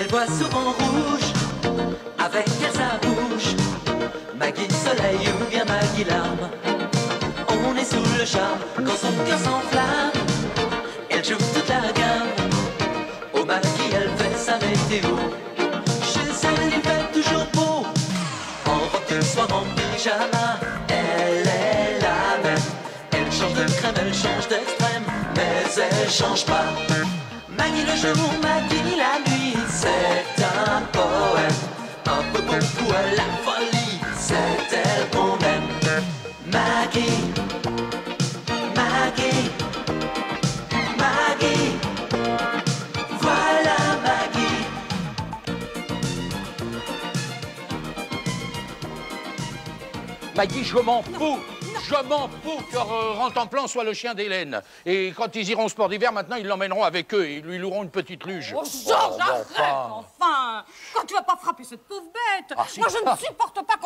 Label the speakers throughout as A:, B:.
A: Elle voit souvent rouge, avec elle sa bouche. Maggie soleil ou bien Maggie larme. On est sous le charme quand son cœur s'enflamme. Elle joue toute la gamme. Au Maggie elle fait sa météo. Chez elle il fait toujours beau. En robe de soir, en pyjama. Elle est la même. Elle change de crème, elle change d'extrême, mais elle change pas. Maggie le jour, Maggie la nuit. C'est un poème, un peu beaucoup à la folie. C'est elle qu'on aime. Maggie, Maggie, Maggie. Voilà Maggie.
B: Maggie, je m'en fous. Je m'en fous que Rantanplan soit le chien d'Hélène. Et quand ils iront au sport d'hiver, maintenant, ils l'emmèneront avec eux et ils lui loueront une petite luge.
C: Oh, Georges, arrête, enfin. Quand tu vas pas frapper cette pauvre bête.
B: Ah, si.
C: Moi, je ne supporte pas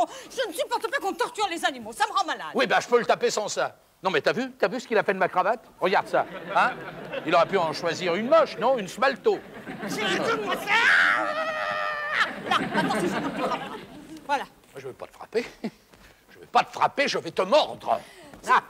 C: qu'on torture les animaux. Ça me rend malade.
B: Oui, ben, je peux le taper sans ça. Non, mais t'as vu ce qu'il a fait de ma cravate? Regarde ça, hein? Il aurait pu en choisir une moche, non? Une smalto.
C: Là, attends, c'est ça que tu frappes. Voilà.
B: Moi, je veux pas te frapper. Je vais pas te frapper, je vais te mordre.
C: Georges,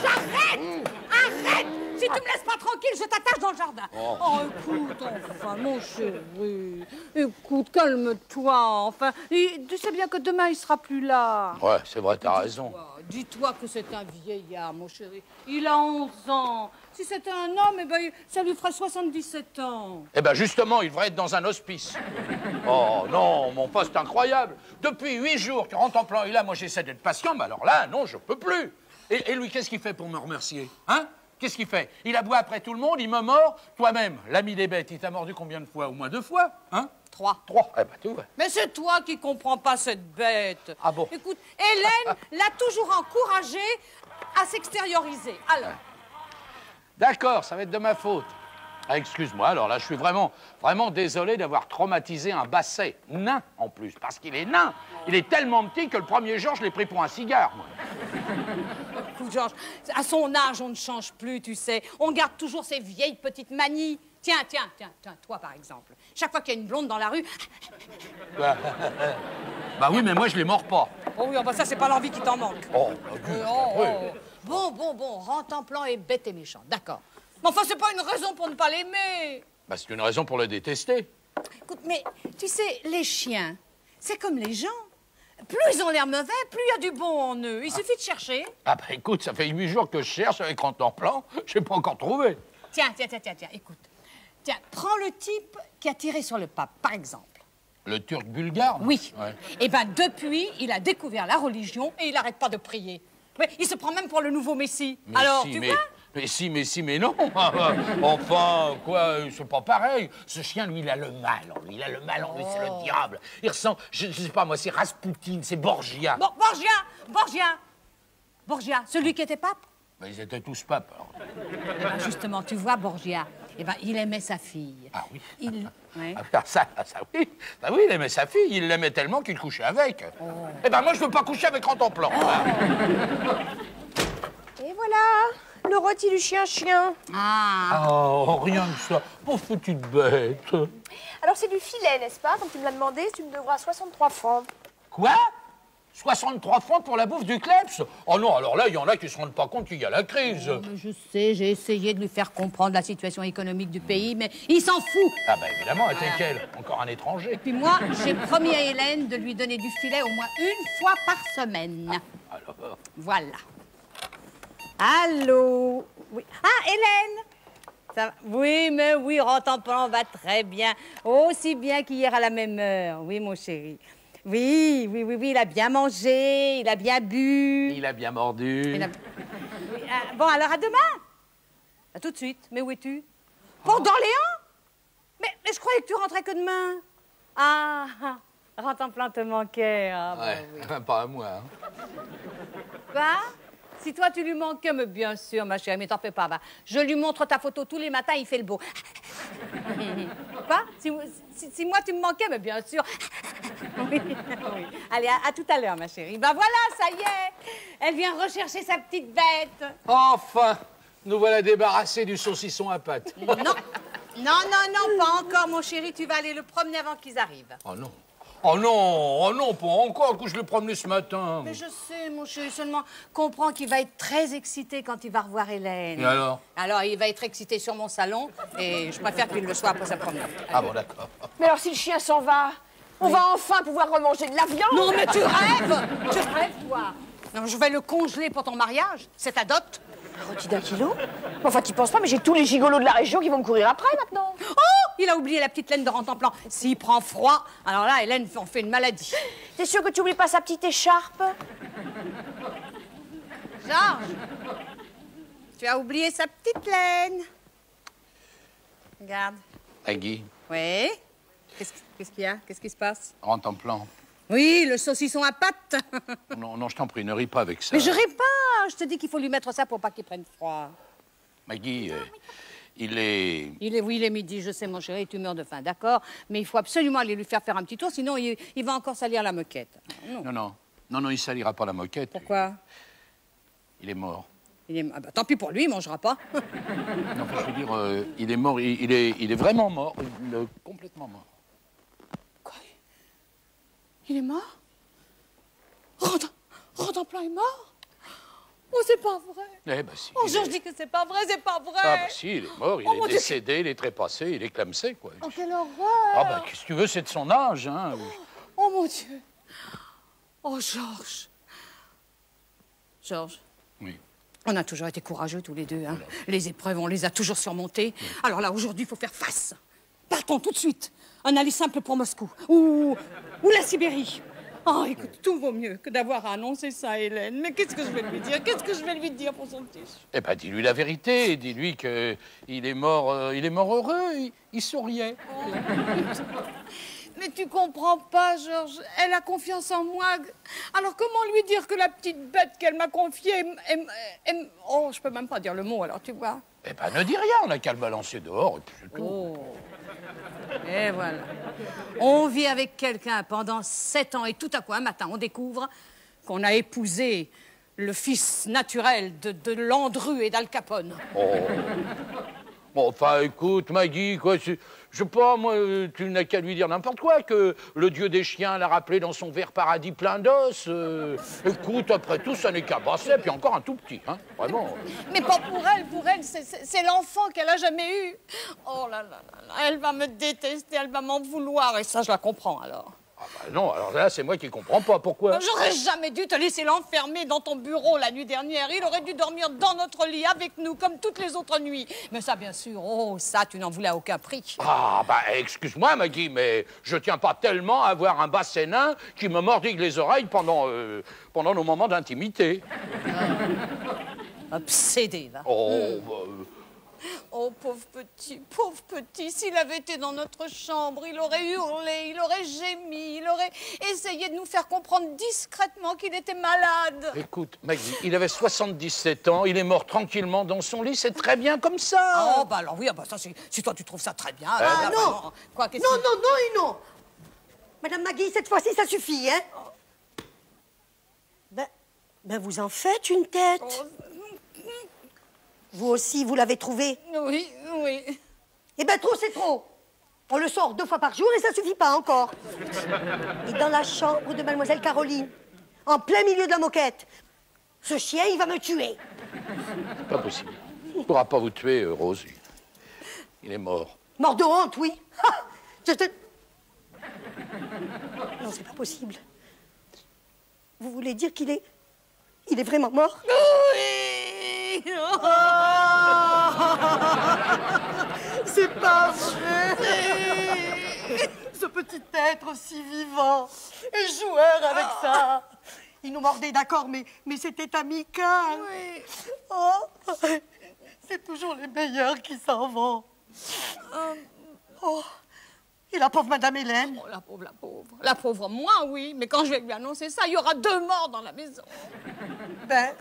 C: arrête! Arrête! Si tu me laisses pas tranquille, je t'attache dans le jardin. Oh, écoute, enfin, mon chéri. Écoute, calme-toi, enfin. Et tu sais bien que demain, il sera plus là.
B: Ouais, c'est vrai, t'as raison.
C: Dis-toi que c'est un vieillard, mon chéri. Il a 11 ans. Si c'était un homme, eh ben, ça lui ferait 77 ans.
B: Eh ben, justement, il devrait être dans un hospice. Oh non, mon poste incroyable. Depuis 8 jours que Rantanplan est là, moi j'essaie d'être patient, mais alors là, non, je peux plus. Et lui, qu'est-ce qu'il fait pour me remercier? Hein? Qu'est-ce qu'il fait? Il aboie après tout le monde, il me mord. Toi-même, l'ami des bêtes, il t'a mordu combien de fois? Au moins 2 fois, hein?
C: 3.
B: 3. Eh ben, tout va.
C: Mais c'est toi qui comprends pas cette bête.
B: Ah bon?
C: Écoute, Hélène l'a toujours encouragée à s'extérioriser. Alors,
B: D'accord, ça va être de ma faute. Ah, excuse-moi, alors là, je suis vraiment désolé d'avoir traumatisé un basset. Nain, en plus, parce qu'il est nain. Il est tellement petit que le premier jour, je l'ai pris pour un cigare, moi.
C: écoute, Georges, à son âge, on ne change plus, tu sais. On garde toujours ses vieilles petites manies. Tiens, toi, par exemple. Chaque fois qu'il y a une blonde dans la rue...
B: Bah oui, mais moi, je les mords pas.
C: Oh oui, enfin, ça, c'est pas l'envie qui t'en manque.
B: Oh, oui.
C: Bon, Rantanplan est bête et méchant, d'accord. Mais enfin, c'est pas une raison pour ne pas l'aimer.
B: Bah, c'est une raison pour le détester.
C: Écoute, mais tu sais, les chiens, c'est comme les gens. Plus ils ont l'air mauvais, plus il y a du bon en eux. Il suffit de chercher.
B: Ah bah écoute, ça fait 8 jours que je cherche avec Rantanplan, je n'ai pas encore trouvé.
C: Tiens, écoute. Tiens, prends le type qui a tiré sur le pape, par exemple.
B: Le Turc bulgare?
C: Oui.
B: Ouais.
C: Eh ben, depuis, il a découvert la religion et il n'arrête pas de prier. Mais il se prend même pour le nouveau Messie.
B: Mais
C: alors,
B: si,
C: tu
B: mais,
C: vois?
B: mais non. Enfin, quoi, c'est pas pareil. Ce chien, lui, il a le mal en lui. Il a le mal en lui, c'est le diable. Il ressemble, je sais pas moi, c'est Raspoutine, c'est Borgia.
C: Bon, Borgia, celui qui était pape?
B: Ben, ils étaient tous papes, alors.
C: Eh ben, justement, tu vois, Borgia, eh ben, il aimait sa fille.
B: Ah oui.
C: Ouais.
B: Ah, ça oui. Bah oui, il aimait sa fille. Il l'aimait tellement qu'il couchait avec. Eh ben moi, je veux pas coucher avec Rantanplan.
D: Et voilà, le rôti du chien.
C: Ah.
B: Oh, rien que ça. Pauvre petite bête.
D: Alors c'est du filet, n'est-ce pas? Comme tu me l'as demandé, tu me devras 63 francs.
B: Quoi? 63 francs pour la bouffe du Kleps? Oh non, alors là, il y en a qui se rendent pas compte qu'il y a la crise.
C: Mais je sais, j'ai essayé de lui faire comprendre la situation économique du pays, mais il s'en fout.
B: Ah bah évidemment, était quel? Encore un étranger.
C: Puis moi, j'ai promis à Hélène de lui donner du filet au moins 1 fois par semaine.
B: Alors...
C: Voilà. Allô? Oui. Ah, Hélène? Ça va? Oui, mais oui, Rantanplan va très bien. Aussi bien qu'hier à la même heure. Oui, mon chéri. Oui, il a bien mangé, il a bien bu.
B: Il a bien mordu.
C: Oui, bon, alors à demain. À tout de suite. Mais où es-tu? Pour d'Orléans? Mais je croyais que tu rentrais que demain. Ah, Rantanplan te manquait. Ah,
B: Ouais,
C: bah oui.
B: pas à moi. Hein.
C: Quoi? Si toi tu lui manquais, mais bien sûr, ma chérie, mais t'en fais pas, va. Je lui montre ta photo tous les matins, il fait le beau. Quoi? Si moi tu me manquais, mais bien sûr. Oui. Allez, à tout à l'heure, ma chérie. Ben voilà, ça y est. Elle vient rechercher sa petite bête.
B: Enfin, nous voilà débarrassés du saucisson à pâte.
C: Non, Non, non, non, pas encore, mon chéri. Tu vas aller le promener avant qu'ils arrivent.
B: Oh non. Oh non, oh non, pas encore, que je l'ai promené ce matin.
C: Mais je sais, mon chéri, seulement comprends qu'il va être très excité quand il va revoir Hélène.
B: Et alors?
C: Alors, il va être excité sur mon salon et je préfère qu'il le soit après sa promenade.
B: Ah bon, d'accord.
D: Mais alors, si le chien s'en va, on va enfin pouvoir remanger de la viande.
C: Non, mais tu rêves! Tu rêves, toi! Non, je vais le congeler pour ton mariage. C'est ta dot.
D: Rôti d'un kilo? Enfin, t'y penses pas, mais j'ai tous les gigolos de la région qui vont me courir après, maintenant.
C: Oh! Il a oublié la petite laine de Rentemplan. S'il prend froid, alors là, Hélène en fait une maladie.
D: T'es sûr que tu oublies pas sa petite écharpe?
C: Georges, tu as oublié sa petite laine. Regarde.
B: Maggie,
C: Oui? Qu'est-ce qu'il y a? Qu'est-ce qui se passe?
B: rentre en plan.
C: Oui, le saucisson à pâte.
B: Non, non, je t'en prie, ne ris pas avec ça.
C: Mais je ris pas. Je te dis qu'il faut lui mettre ça pour pas qu'il prenne froid.
B: Maggie, il est...
C: Oui, il est midi, je sais, mon chéri, tu meurs de faim, d'accord? Mais il faut absolument aller lui faire un petit tour, sinon il va encore salir la moquette.
B: Non, il salira pas la moquette.
C: Pourquoi?
B: Il est mort.
C: Ah bah, tant pis pour lui, il mangera pas.
B: Non, je veux dire, il est mort, il est vraiment mort, complètement mort.
C: Quoi? Il est mort? Rentemplan est mort? Oh, c'est pas vrai.
B: Eh ben si.
C: Oh, je dis que c'est pas vrai, c'est pas vrai.
B: Ah ben si, il est mort, il
C: Oh,
B: est
C: mon Dieu.
B: décédé, il est trépassé, il est clamsé, quoi.
C: Oh, quelle horreur.
B: Ah ben, qu'est-ce que tu veux, c'est de son âge, hein.
C: Oh, mon Dieu. Oh, Georges. Georges.
B: Oui.
C: On a toujours été courageux tous les deux, hein. Les épreuves, on les a toujours surmontées. Alors là, aujourd'hui, il faut faire face. Partons tout de suite. Un aller simple pour Moscou. Ou la Sibérie. Oh, écoute, tout vaut mieux que d'avoir à annoncer ça à Hélène. Mais qu'est-ce que je vais lui dire? Qu'est-ce que je vais lui dire pour son petit?
B: Eh ben, dis-lui la vérité, dis-lui que il est mort heureux, il souriait.
C: Mais tu comprends pas, Georges. Elle a confiance en moi. Alors comment lui dire que la petite bête qu'elle m'a confiée oh, je peux même pas dire le mot, alors tu vois.
B: Eh ben, ne dis rien, on n'a qu'à le balancer dehors, et puis c'est tout.
C: Oh. Et voilà. On vit avec quelqu'un pendant 7 ans et tout à coup, un matin, on découvre qu'on a épousé le fils naturel de Landru et d'Al Capone.
B: Oh. Bon, enfin, écoute, Maggie, quoi, je sais pas, moi, tu n'as qu'à lui dire n'importe quoi, que le dieu des chiens l'a rappelé dans son vert paradis plein d'os. Écoute, après tout, ça n'est qu'un basset, puis encore un tout petit, hein, vraiment.
C: Mais pas pour elle, c'est l'enfant qu'elle a jamais eu. Oh là là là là, elle va me détester, elle va m'en vouloir, et ça, je la comprends alors.
B: Ah bah non, alors là, c'est moi qui comprends pas, pourquoi?
C: J'aurais jamais dû te laisser l'enfermer dans ton bureau la nuit dernière. Il aurait dû dormir dans notre lit avec nous, comme toutes les autres nuits. Mais ça, bien sûr, oh, ça, tu n'en voulais à aucun prix.
B: Ah, bah, excuse-moi, Maggie, mais je tiens pas tellement à avoir un basset nain qui me mordigue les oreilles pendant nos moments d'intimité.
C: Obsédé, va.
B: Oh,
C: Oh, pauvre petit, s'il avait été dans notre chambre, il aurait hurlé, il aurait gémi, il aurait essayé de nous faire comprendre discrètement qu'il était malade.
B: Écoute, Maggie, il avait 77 ans, il est mort tranquillement dans son lit, c'est très bien comme ça.
C: Oh, bah alors oui, ah bah ça, si toi tu trouves ça très bien.
E: Ah, non.
C: Vraiment. Quoi, qu'est-ce
E: Non,
C: que-
E: non, non et non. Madame Maggie, cette fois-ci, ça suffit, hein? Ben, vous en faites une tête.
C: Oh,
E: Vous aussi, vous l'avez trouvé.
C: oui, oui.
E: Eh ben, trop, c'est trop. On le sort 2 fois par jour et ça suffit pas encore. Et dans la chambre de mademoiselle Caroline, en plein milieu de la moquette, ce chien, il va me tuer.
B: Pas possible. Il ne pourra pas vous tuer, Rose. Il est mort.
E: Mort de honte, oui. Ha! Non, c'est pas possible. Vous voulez dire qu'il est... Il est vraiment mort?
C: Oui.
E: C'est pas vrai. Ce petit être si vivant et joueur avec ça. Il nous mordait, d'accord, mais c'était amical.
C: Oui.
E: Oh, c'est toujours les meilleurs qui s'en vont. Oh, et la pauvre Madame Hélène.
C: Oh, la pauvre, la pauvre. La pauvre, moi, oui. Mais quand je vais lui annoncer ça, il y aura 2 morts dans la maison.
E: Ben,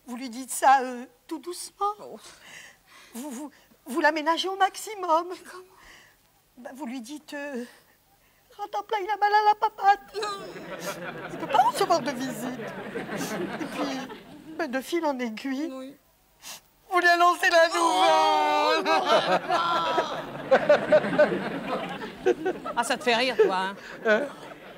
E: vous lui dites ça tout doucement.
C: Oh.
E: Vous l'aménagez au maximum. Ben, vous lui dites... Rentemplan, il a mal à la papate. Il ne peut pas recevoir de visite. Et puis, ben, de fil en aiguille,
C: Oui.
F: Vous lui annoncez la nouvelle.
C: Ah, ça te fait rire, toi, hein?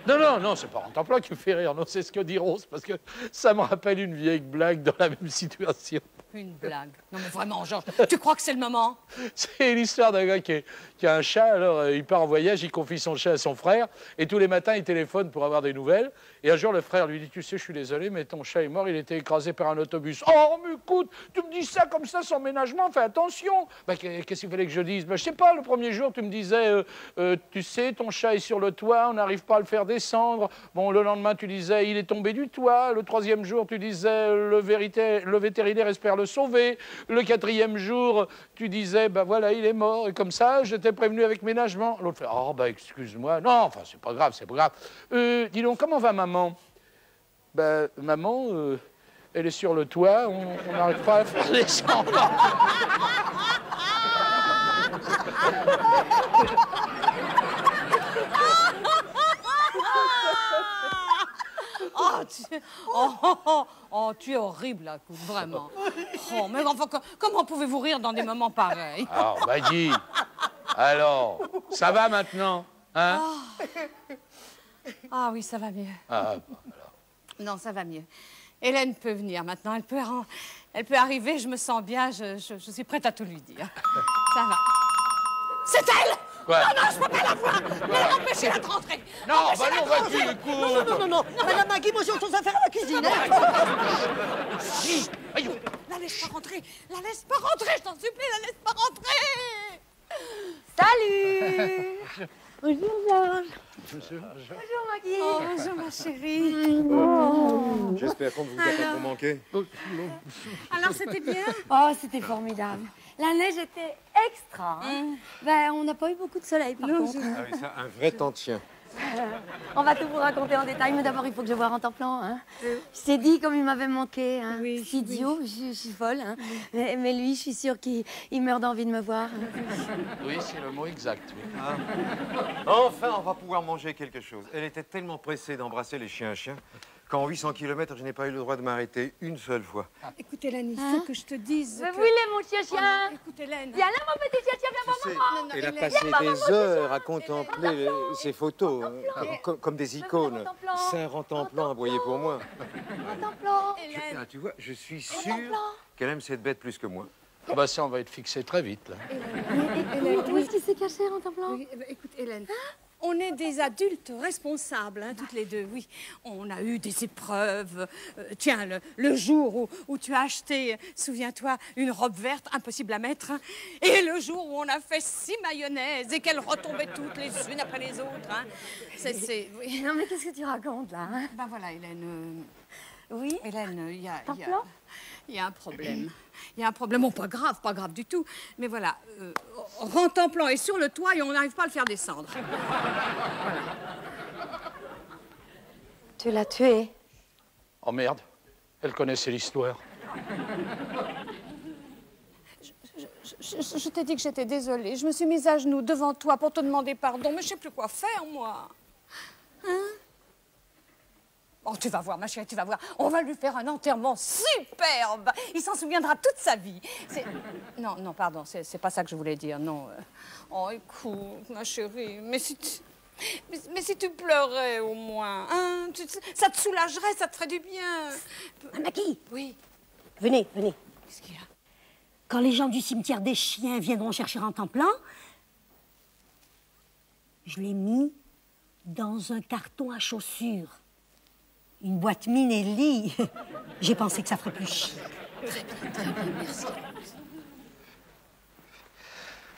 B: Non, non, non, c'est pas Rantan-Plan qui me fait rire, non, c'est ce que dit Rose, parce que ça me rappelle une vieille blague dans la même situation.
C: Une blague. Non, mais vraiment, Georges, tu crois que c'est le moment?
B: C'est l'histoire d'un gars qui a un chat, alors il part en voyage, il confie son chat à son frère, et tous les matins, il téléphone pour avoir des nouvelles. Et un jour, le frère lui dit, tu sais, je suis désolé, mais ton chat est mort, il a été écrasé par un autobus. Oh, mais écoute, tu me dis ça comme ça, sans ménagement, fais attention. Bah, qu'est-ce qu'il fallait que je dise? Bah, je sais pas, le premier jour, tu me disais, tu sais, ton chat est sur le toit, on n'arrive pas à le faire descendre. Bon, le lendemain, tu disais, il est tombé du toit. Le troisième jour, tu disais, le vétérinaire espère le sauver. Le quatrième jour, tu disais, ben voilà, il est mort. Et comme ça, je t'ai prévenu avec ménagement. L'autre fait, oh, ben excuse-moi. Non, enfin, c'est pas grave, c'est pas grave. Dis donc, comment va maman? Ben, maman, elle est sur le toit, on n'arrive pas à la faire descendre.
C: Tu es horrible, là, écoute, vraiment. Oh, mais enfin, comment pouvez-vous rire dans des moments pareils?
B: Alors, Maggie, alors, ça va maintenant, hein?
C: Ah oui, ça va mieux.
B: Ah, bon, alors.
C: Non, ça va mieux. Hélène peut venir maintenant, elle peut arriver, je me sens bien, je suis prête à tout lui dire. Ça va. C'est elle!
B: Quoi?
C: Non, non, je peux pas la voir! Empêchez-la de rentrer!
B: Non, bah non, vas-y, écoute!
E: Non, non, non, Madame Maggie, moi j'ai autre chose à faire à la cuisine.
C: La laisse pas rentrer! La laisse pas rentrer, je t'en supplie, la laisse pas rentrer!
D: Salut. Bonjour, Georges.
B: Bonjour.
D: Bonjour, Maggie.
C: Oh, bonjour, ma chérie.
F: J'espère qu'on ne vous a pas trop manqué.
C: Alors, c'était bien?
D: Oh, c'était formidable. La neige était extra. Hein. Ben, on n'a pas eu beaucoup de soleil, par contre.
F: Ah oui, ça, un vrai temps de chien.
D: On va tout vous raconter en détail, mais d'abord, il faut que je voie Rantan-Plan. Hein. Je t'ai dit comme il m'avait manqué. Hein.
C: Oui,
D: C'est idiot, je suis folle. Hein. Mais lui, je suis sûre qu'il meurt d'envie de me voir.
B: Oui, c'est le mot exact, oui.
F: Enfin, on va pouvoir manger quelque chose. Elle était tellement pressée d'embrasser les chiens à chiens qu'en 800 km, je n'ai pas eu le droit de m'arrêter une seule fois.
C: Écoute, Hélène, il faut que je te dise
D: Mais
C: que...
D: vous, il est mon chien-chien.
C: Écoute, Hélène...
D: Viens là, mon petit chien-chien, viens voir maman.
F: Elle a
C: Hélène.
F: passé des heures à contempler ces photos, comme des icônes.
D: Rantan-Plan.
F: Saint Rantan-Plan aboyé pour moi.
D: Rantan-Plan.
C: Hélène,
F: Ah, tu vois, je suis sûr qu'elle aime cette bête plus que moi.
B: Ah bah ça, on va être fixé très vite, là.
D: Où est-ce qu'il s'est caché, Rantan-Plan?
C: oui, écoute, Hélène, on est des adultes responsables, hein, toutes les deux, oui. On a eu des épreuves. Tiens, le jour où tu as acheté, souviens-toi, une robe verte, impossible à mettre. Hein, et le jour où on a fait 6 mayonnaises et qu'elles retombaient toutes les unes après les autres. Hein. Oui.
D: Non, mais qu'est-ce que tu racontes, là? Hein?
C: Ben voilà, Hélène.
D: Oui.
C: Hélène, il y a un problème. Il y a un problème, bon, pas grave du tout. Mais voilà, Rantan-Plan est sur le toit et on n'arrive pas à le faire descendre.
D: Tu l'as tué.
B: Oh merde, elle connaissait l'histoire.
C: Je t'ai dit que j'étais désolée. Je me suis mise à genoux devant toi pour te demander pardon, mais je sais plus quoi faire, moi. Hein? Oh, tu vas voir, ma chérie, tu vas voir. On va lui faire un enterrement superbe. Il s'en souviendra toute sa vie. Non, non, pardon, c'est pas ça que je voulais dire, non. Oh, écoute, ma chérie, mais si tu pleurais au moins, hein, ça te soulagerait, ça te ferait du bien.
E: Maggie,
C: Oui,
E: venez.
C: qu'est-ce qu'il y a?
E: Quand les gens du cimetière des chiens viendront chercher Rantan-Plan, je l'ai mis dans un carton à chaussures. Une boîte Minelli. J'ai pensé que ça ferait plus chic.
C: Très bien, merci.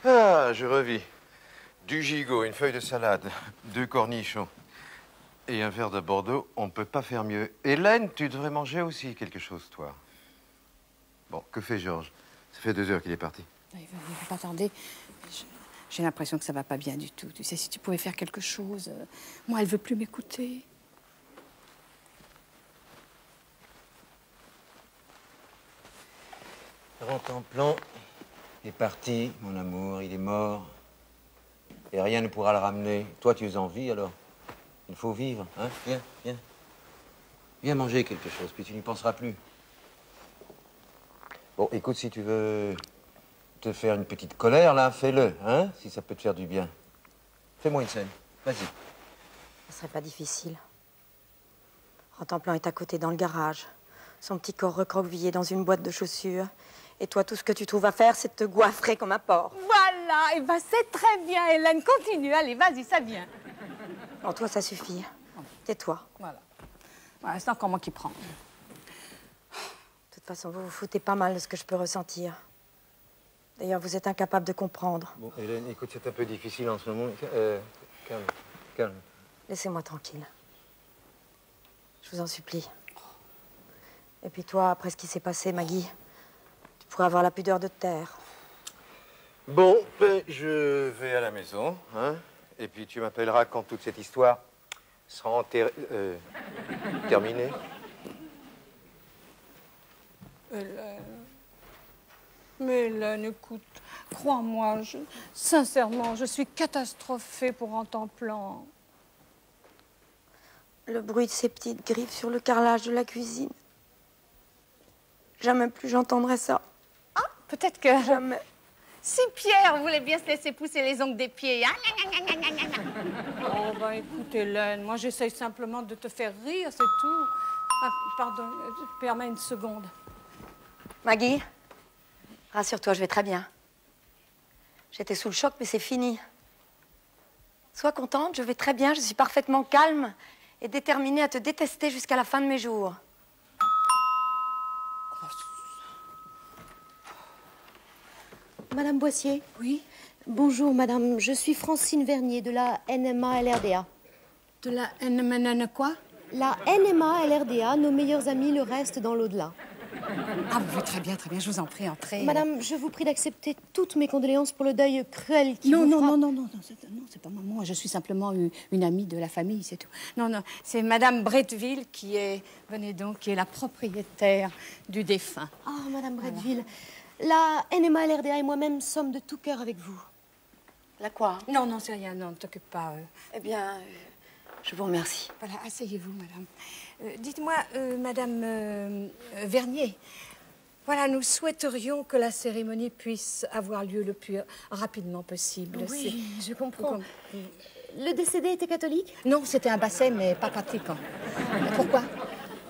F: Ah, je revis. Du gigot, une feuille de salade, 2 cornichons et un verre de Bordeaux. On ne peut pas faire mieux. Hélène, tu devrais manger aussi quelque chose, toi. Bon, que fait Georges? Ça fait 2 heures qu'il est parti.
C: Il va pas tarder. J'ai l'impression que ça va pas bien du tout. Tu sais, si tu pouvais faire quelque chose... Moi, elle veut plus m'écouter.
F: Rantan-Plan est parti, mon amour, il est mort. Et rien ne pourra le ramener. Toi, tu es en vie, alors il faut vivre, hein? Viens. Viens manger quelque chose, puis tu n'y penseras plus. Bon, écoute, si tu veux te faire une petite colère, là, fais-le, hein, si ça peut te faire du bien. Fais-moi une scène, vas-y.
D: Ce serait pas difficile. Rentemplant est à côté dans le garage. Son petit corps recroquevillé dans une boîte de chaussures. Et toi, tout ce que tu trouves à faire, c'est de te goiffrer comme un porc.
C: Voilà, et ben c'est très bien, Hélène. Continue, allez, vas-y, ça vient.
D: En toi, ça suffit. Tais-toi.
C: Voilà. Voilà, c'est encore moi qui prends.
D: De toute façon, vous vous foutez pas mal de ce que je peux ressentir. D'ailleurs, vous êtes incapable de comprendre.
F: Bon, Hélène, écoute, c'est un peu difficile en ce moment. Calme, calme.
D: Laissez-moi tranquille. Je vous en supplie. Et puis toi, après ce qui s'est passé, Maggie, tu pourrais avoir la pudeur de te taire.
F: Bon, ben, je vais à la maison, hein, et puis tu m'appelleras quand toute cette histoire sera terminée.
C: Mais Hélène, écoute, crois-moi, sincèrement, je suis catastrophée pour Rentemplant.
D: Le bruit de ses petites griffes sur le carrelage de la cuisine. Jamais plus j'entendrai ça.
C: Ah, peut-être que...
D: Jamais.
C: Si Pierre voulait bien se laisser pousser les ongles des pieds, hein? Oh, ben écoute, Hélène, moi j'essaye simplement de te faire rire, c'est tout. Ah, pardon, permets une seconde.
D: Maggie, rassure-toi, je vais très bien. J'étais sous le choc, mais c'est fini. Sois contente, je vais très bien, je suis parfaitement calme et déterminée à te détester jusqu'à la fin de mes jours.
E: Madame Boissier.
C: Oui?
E: Bonjour, madame. Je suis Francine Vernier de la NMA-LRDA.
C: De la NMNN quoi?
E: La NMA-LRDA, nos meilleurs amis, le reste dans l'au-delà.
C: Ah oui, très bien, je vous en prie, entrez.
E: Madame, je vous prie d'accepter toutes mes condoléances pour le deuil cruel qui
C: Non,
E: vous
C: non,
E: frappe.
C: non, c'est pas moi, je suis simplement une amie de la famille, c'est tout. Non, c'est Madame Bretteville qui est, venez donc, qui est la propriétaire du défunt.
E: Ah, madame Bretteville, la NMA-LRDA et moi-même sommes de tout cœur avec vous.
D: La quoi?
C: Non, c'est rien, non, ne t'occupe pas.
D: Eh bien, je vous remercie.
C: Voilà, asseyez-vous, madame. Dites-moi, madame Vernier, voilà, nous souhaiterions que la cérémonie puisse avoir lieu le plus rapidement possible.
E: Oui, je comprends. Le décédé était catholique?
C: Non, c'était un basset, mais pas pratiquant. Pourquoi?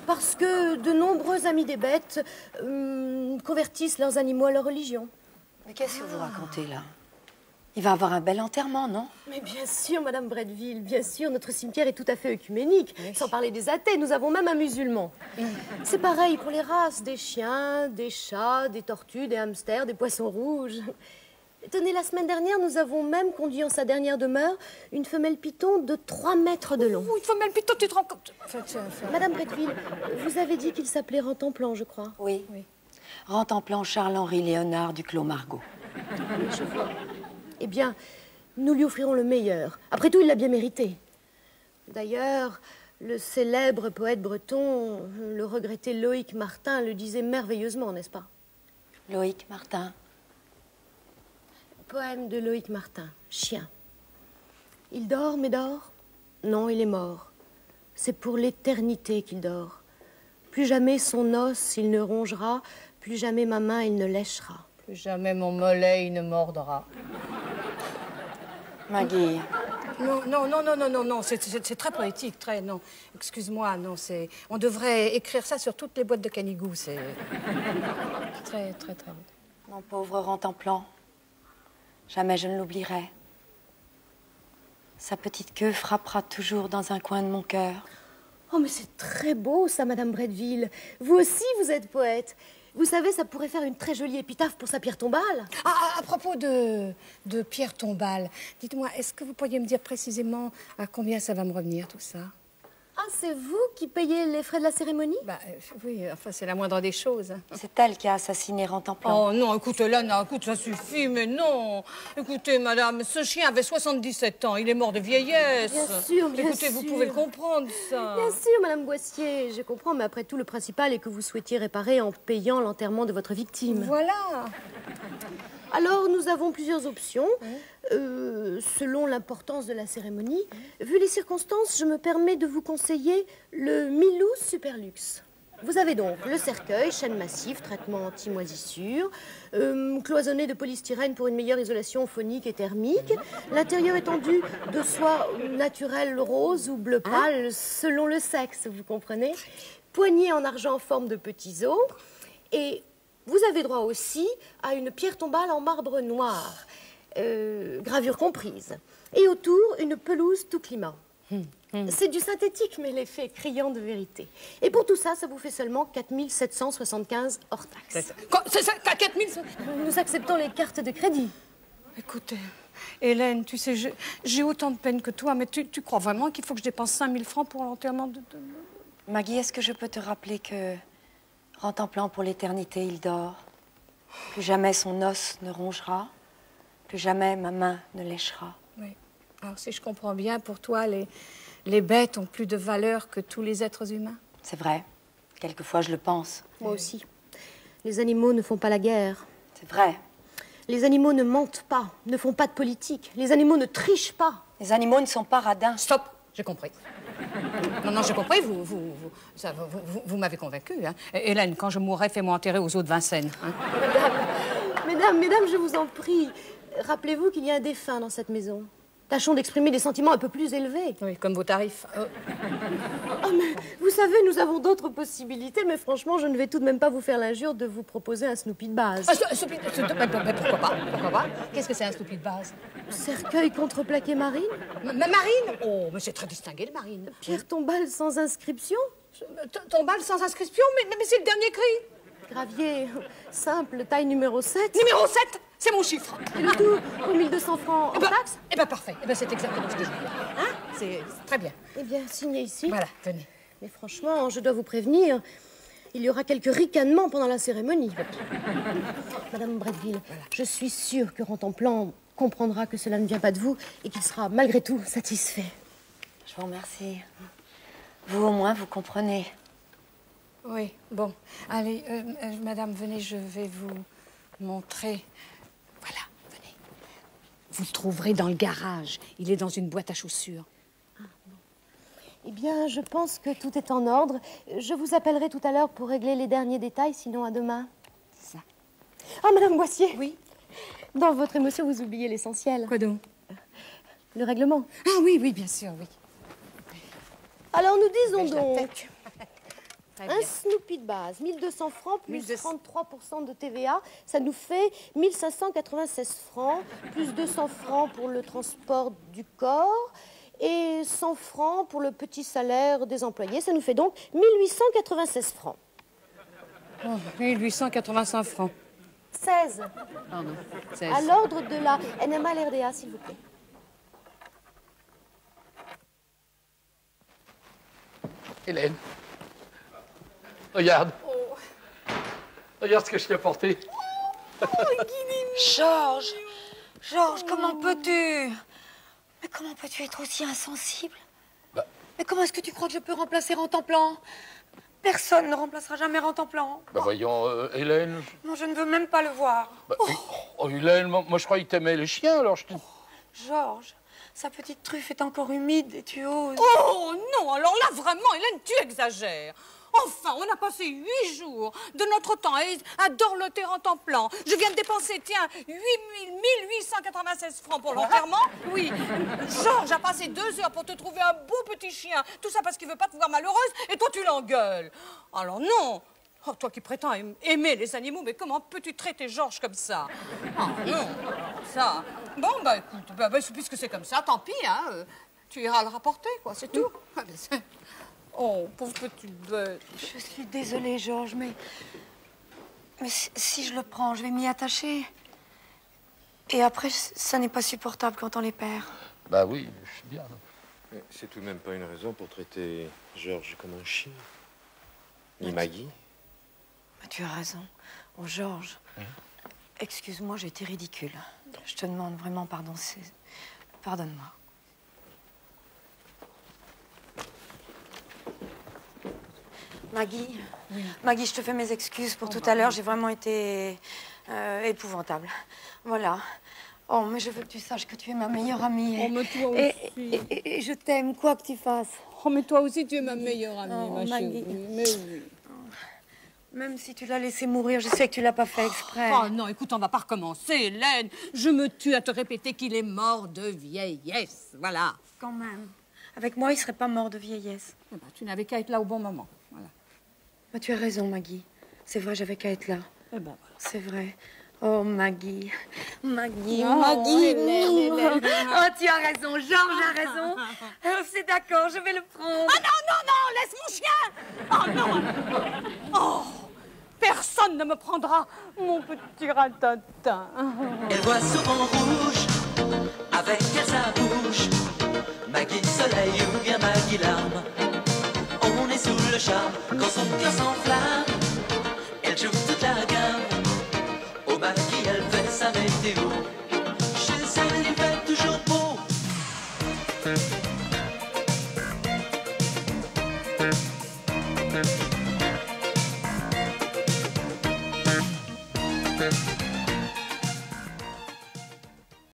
E: Parce que de nombreux amis des bêtes convertissent leurs animaux à leur religion.
D: Mais qu'est-ce que vous racontez, là? Il va avoir un bel enterrement, non?
E: Mais bien sûr, madame Bretteville, bien sûr, notre cimetière est tout à fait œcuménique. Oui. Sans parler des athées, nous avons même un musulman. C'est pareil pour les races, des chiens, des chats, des tortues, des hamsters, des poissons rouges. Tenez, la semaine dernière, nous avons même conduit en sa dernière demeure une femelle python de 3 mètres de long.
C: Une femelle python, tu te rends compte?
E: Madame Bretteville, vous avez dit qu'il s'appelait Rentemplant, je crois.
D: Oui. Rentemplant Charles-Henri Léonard du Clos Margot.
E: Oui, je vois. Eh bien, nous lui offrirons le meilleur. Après tout, il l'a bien mérité. D'ailleurs, le célèbre poète breton, le regretté Loïc Martin, le disait merveilleusement, n'est-ce pas?
D: Loïc Martin.
E: Poème de Loïc Martin, Chien. Il dort, Médor? Non, il est mort. C'est pour l'éternité qu'il dort. Plus jamais son os il ne rongera, plus jamais ma main il ne léchera.
C: Plus jamais mon mollet il ne mordra.
D: Maggie.
C: Non, c'est très poétique, très, non. Excuse-moi, non, c'est... On devrait écrire ça sur toutes les boîtes de canigou, c'est très beau.
D: Mon pauvre Rentemplant, jamais je ne l'oublierai. Sa petite queue frappera toujours dans un coin de mon cœur.
E: Oh, mais c'est très beau, ça, madame Bretteville. Vous aussi, vous êtes poète. Vous savez, ça pourrait faire une très jolie épitaphe pour sa pierre tombale.
C: À propos de pierre tombale, dites-moi, est-ce que vous pourriez me dire précisément à combien ça va me revenir, tout ça?
E: Ah, c'est vous qui payez les frais de la cérémonie?
C: Bah, oui, enfin, c'est la moindre des choses.
D: C'est elle qui a assassiné Rentemplant.
C: Oh non, écoutez, là, non, écoute, ça suffit, mais non. Écoutez, madame, ce chien avait 77 ans, il est mort de vieillesse.
E: Bien sûr, bien
C: Écoutez,
E: sûr.
C: vous pouvez le comprendre, ça.
E: Bien sûr, madame Boissier, je comprends, mais après tout, le principal est que vous souhaitiez réparer en payant l'enterrement de votre victime.
C: Voilà.
E: Alors, nous avons plusieurs options, selon l'importance de la cérémonie. Vu les circonstances, je me permets de vous conseiller le Milou Superluxe. Vous avez donc le cercueil, chêne massif, traitement anti-moisissure, cloisonné de polystyrène pour une meilleure isolation phonique et thermique. L'intérieur est tendu de soie naturelle rose ou bleu pâle, selon le sexe, vous comprenez. Poignée en argent en forme de petits os. Et vous avez droit aussi à une pierre tombale en marbre noir, gravure comprise. Et autour, une pelouse tout climat. C'est du synthétique, mais l'effet est criant de vérité. Et pour tout ça, ça vous fait seulement 4 775 hors taxes.
C: C'est ça, 4000.
E: Nous acceptons les cartes de crédit.
C: Écoute, Hélène, tu sais, j'ai autant de peine que toi, mais tu crois vraiment qu'il faut que je dépense 5000 francs pour l'enterrement de...
D: Maggie, est-ce que je peux te rappeler que, rentemplant pour l'éternité, il dort? Plus jamais son os ne rongera, plus jamais ma main ne léchera.
C: Oui. Alors, si je comprends bien, pour toi, les bêtes ont plus de valeur que tous les êtres humains?
D: C'est vrai. Quelquefois, je le pense.
E: Moi aussi. Les animaux ne font pas la guerre.
D: C'est vrai.
E: Les animaux ne mentent pas, ne font pas de politique. Les animaux ne trichent pas.
D: Les animaux ne sont pas radins.
C: Stop, j'ai compris. Non, j'ai compris, vous m'avez convaincu. Hein. Hélène, quand je mourrai, fais-moi enterrer aux eaux de Vincennes. Hein.
E: Mesdames, je vous en prie, rappelez-vous qu'il y a un défunt dans cette maison. Tâchons d'exprimer des sentiments un peu plus élevés.
C: Oui, comme vos tarifs.
E: Oh, mais vous savez, nous avons d'autres possibilités, mais franchement, je ne vais tout de même pas vous faire l'injure de vous proposer un Snoopy de base.
C: Mais pourquoi pas? Pourquoi pas? Qu'est-ce que c'est un Snoopy de base?
E: Cercueil contreplaqué marine.
C: Marine? Oh, mais c'est très distingué, le marine.
E: Pierre tombale sans inscription.
C: Tombale sans inscription? Mais c'est le dernier cri.
E: Gravier simple, taille numéro 7.
C: Numéro 7, c'est mon chiffre.
E: Et le tout pour 1200 francs hors taxe.
C: Eh ben parfait. Eh ben c'est exactement ce que je veux dire. Hein? C'est très bien.
E: Eh bien, signez ici.
C: Voilà, venez.
E: Mais franchement, je dois vous prévenir, il y aura quelques ricanements pendant la cérémonie. Madame Bretteville, voilà. Je suis sûre que Rentemplant comprendra que cela ne vient pas de vous et qu'il sera malgré tout satisfait.
D: Je vous remercie. Vous, au moins, vous comprenez.
C: Oui, bon. Allez, madame, venez, je vais vous montrer. Voilà, venez. Vous le trouverez dans le garage. Il est dans une boîte à chaussures.
E: Ah, bon. Eh bien, je pense que tout est en ordre. Je vous appellerai tout à l'heure pour régler les derniers détails, sinon à demain.
C: C'est ça.
E: Ah, Madame Boissier.
C: Oui.
E: Dans votre émotion, vous oubliez l'essentiel.
C: Quoi donc?
E: Le règlement.
C: Ah oui, bien sûr, oui.
E: Alors, nous disons donc... Un Snoopy de base, 1200 francs plus 33% de TVA, ça nous fait 1596 francs, plus 200 francs pour le transport du corps et 100 francs pour le petit salaire des employés. Ça nous fait donc 1896 francs.
C: Oh, 1885 francs.
E: 16.
C: Pardon, 16.
E: À l'ordre de la NMA-LRDA, s'il vous plaît.
B: Hélène. Regarde. Regarde ce que je t'ai apporté.
D: Georges, comment peux-tu? Mais comment peux-tu être aussi insensible? Mais comment est-ce que tu crois que je peux remplacer Rentemplant? Personne ne remplacera jamais Rentemplant.
B: Voyons, Hélène.
D: Non, je ne veux même pas le voir.
B: Hélène, moi je croyais que t'aimais les chiens, alors je te...
D: Georges, sa petite truffe est encore humide et tu oses.
C: Oh non, alors là, vraiment, Hélène, tu exagères. Enfin, on a passé 8 jours de notre temps à dorloter Rentemplant. Je viens de dépenser, tiens, 1896 francs pour l'enterrement. Oui, Georges a passé 2 heures pour te trouver un beau petit chien. Tout ça parce qu'il veut pas te voir malheureuse et toi, tu l'engueules. Alors non. Oh, toi qui prétends aimer les animaux, mais comment peux-tu traiter Georges comme ça? Oh non, ça... Bon, bah écoute, puisque c'est comme ça, tant pis, hein. Tu iras le rapporter, quoi, c'est tout. Oh, pauvre petite bête.
D: Je suis désolée, Georges, mais si je le prends, je vais m'y attacher. Et après, ça n'est pas supportable quand on les perd.
B: Bah oui, je sais bien.
F: Mais c'est tout de même pas une raison pour traiter Georges comme un chien. Ni Maggie.
D: Mais tu as raison. Oh, Georges, excuse-moi, j'ai été ridicule. Je te demande vraiment pardon. Pardonne-moi. Maggie, Maggie, je te fais mes excuses pour tout à l'heure. J'ai vraiment été épouvantable. Voilà. Oh, mais je veux que tu saches que tu es ma meilleure amie.
C: Oh, mais toi aussi.
D: Et je t'aime, quoi que tu fasses.
C: Oh, mais toi aussi, tu es ma meilleure amie, ma
D: Maggie.
C: chérie. Mais oui.
D: Même si tu l'as laissé mourir, je sais que tu l'as pas fait exprès.
C: Oh non, écoute, on va pas recommencer, Hélène. Je me tue à te répéter qu'il est mort de vieillesse. Voilà.
D: Quand même. Avec moi, il serait pas mort de vieillesse.
C: Eh ben, tu n'avais qu'à être là au bon moment. Voilà.
D: Bah, tu as raison, Maggie. C'est vrai, j'avais qu'à être là.
C: Eh ben, voilà.
D: C'est vrai. Oh, Maggie. Maggie,
C: Oh,
D: Maggie.
C: Hélène.
D: Oh, tu as raison, Georges a raison. C'est d'accord, je vais le prendre.
C: Ah non, non, non, laisse mon chien. Oh non. Oh, personne ne me prendra, mon petit ratatin.
A: Elle voit souvent rouge, avec elle sa bouche. Maggie soleil ou bien Maggie larme. On est sous le charme quand son cœur s'enflamme. Elle joue toute la gamme. Au Maggie, elle fait sa météo. Chez elle, il fait toujours beau.